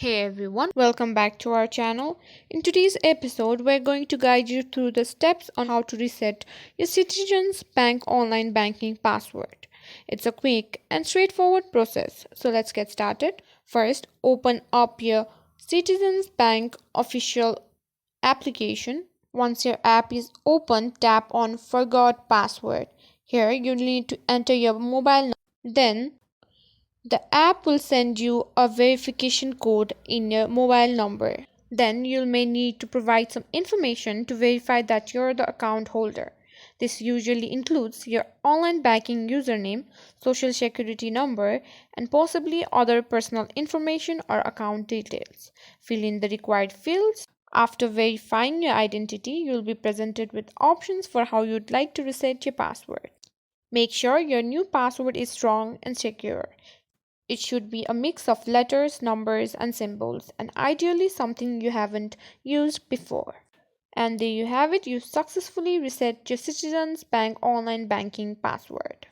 Hey everyone, welcome back to our channel. In today's episode, we're going to guide you through the steps on how to reset your Citizens Bank online banking password. It's a quick and straightforward process, so let's get started. First, open up your Citizens Bank official application. Once your app is open, tap on Forgot Password. Here, you need to enter your mobile number. Then, the app will send you a verification code in your mobile number. Then you may need to provide some information to verify that you're the account holder. This usually includes your online banking username, social security number, and possibly other personal information or account details. Fill in the required fields. After verifying your identity, you'll be presented with options for how you'd like to reset your password. Make sure your new password is strong and secure. It should be a mix of letters, numbers, and symbols, and ideally something you haven't used before. And there you have it, you successfully reset your Citizens Bank online banking password.